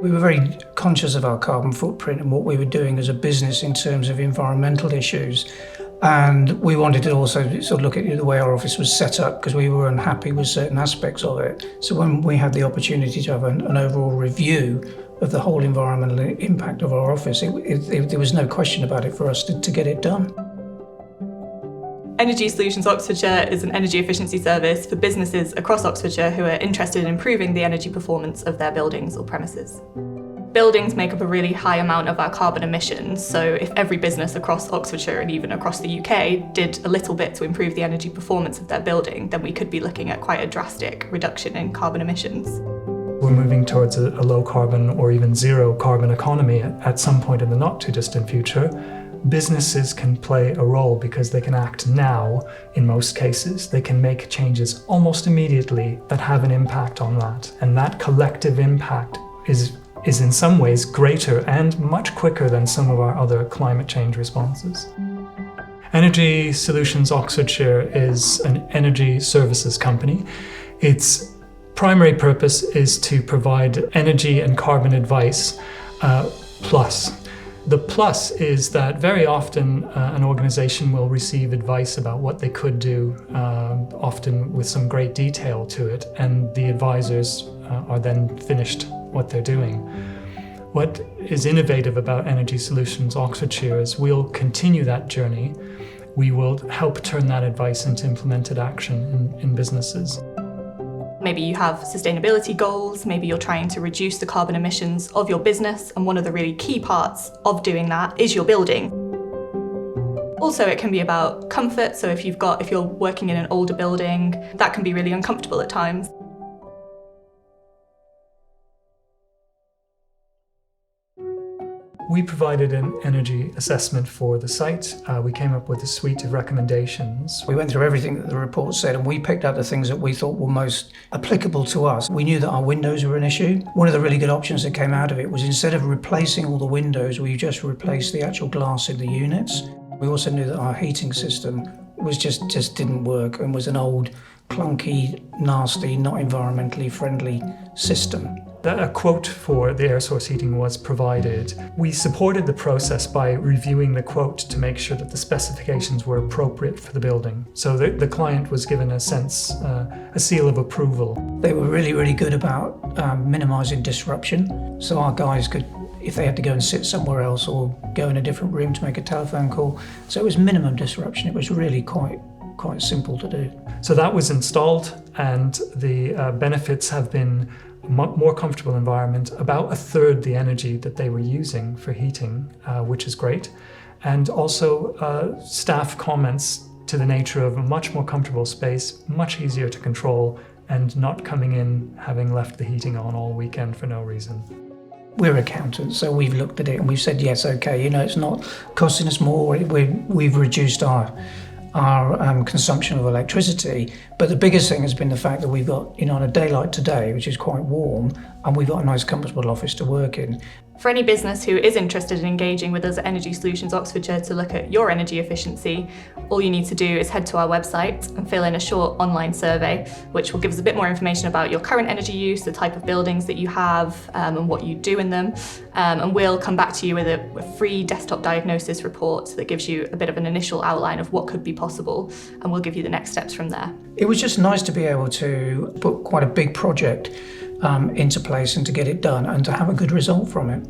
We were very conscious of our carbon footprint and what we were doing as a business in terms of environmental issues. And we wanted to also sort of look at the way our office was set up because we were unhappy with certain aspects of it. So when we had the opportunity to have an overall review of the whole environmental impact of our office, there was no question about it for us to get it done. Energy Solutions Oxfordshire is an energy efficiency service for businesses across Oxfordshire who are interested in improving the energy performance of their buildings or premises. Buildings make up a really high amount of our carbon emissions, so if every business across Oxfordshire and even across the UK did a little bit to improve the energy performance of their building, then we could be looking at quite a drastic reduction in carbon emissions. We're moving towards a low carbon or even zero carbon economy at some point in the not too distant future. Businesses can play a role because they can act now in most cases. They can make changes almost immediately that have an impact on that. And that collective impact is in some ways greater and much quicker than some of our other climate change responses. Energy Solutions Oxfordshire is an energy services company. Its primary purpose is to provide energy and carbon advice plus. The plus is that very often an organisation will receive advice about what they could do, often with some great detail to it, and the advisors are then finished what they're doing. What is innovative about Energy Solutions Oxfordshire is we'll continue that journey. We will help turn that advice into implemented action in businesses. Maybe you have sustainability goals, maybe you're trying to reduce the carbon emissions of your business, and one of the really key parts of doing that is your building. Also, it can be about comfort, so if you're working in an older building, that can be really uncomfortable at times. We provided an energy assessment for the site. We came up with a suite of recommendations. We went through everything that the report said and we picked out the things that we thought were most applicable to us. We knew that our windows were an issue. One of the really good options that came out of it was instead of replacing all the windows, we just replaced the actual glass in the units. We also knew that our heating system just didn't work and was an old, clunky, nasty, not environmentally friendly system. A quote for the air source heating was provided. We supported the process by reviewing the quote to make sure that the specifications were appropriate for the building. So the client was given a seal of approval. They were really, really good about minimising disruption. So our guys could, if they had to go and sit somewhere else or go in a different room to make a telephone call. So it was minimum disruption. It was really quite simple to do. So that was installed, and the benefits have been more comfortable environment, about a third the energy that they were using for heating, which is great. And also staff comments to the nature of a much more comfortable space, much easier to control, and not coming in having left the heating on all weekend for no reason. We're accountants, so we've looked at it and we've said, yes, okay, it's not costing us more. We've reduced our consumption of electricity, but the biggest thing has been the fact that we've got, on a day like today, which is quite warm, and we've got a nice comfortable office to work in. For any business who is interested in engaging with us at Energy Solutions Oxfordshire to look at your energy efficiency, all you need to do is head to our website and fill in a short online survey, which will give us a bit more information about your current energy use, the type of buildings that you have, and what you do in them. And we'll come back to you with a free desktop diagnosis report that gives you a bit of an initial outline of what could be possible, and we'll give you the next steps from there. It was just nice to be able to put quite a big project into place and to get it done and to have a good result from it.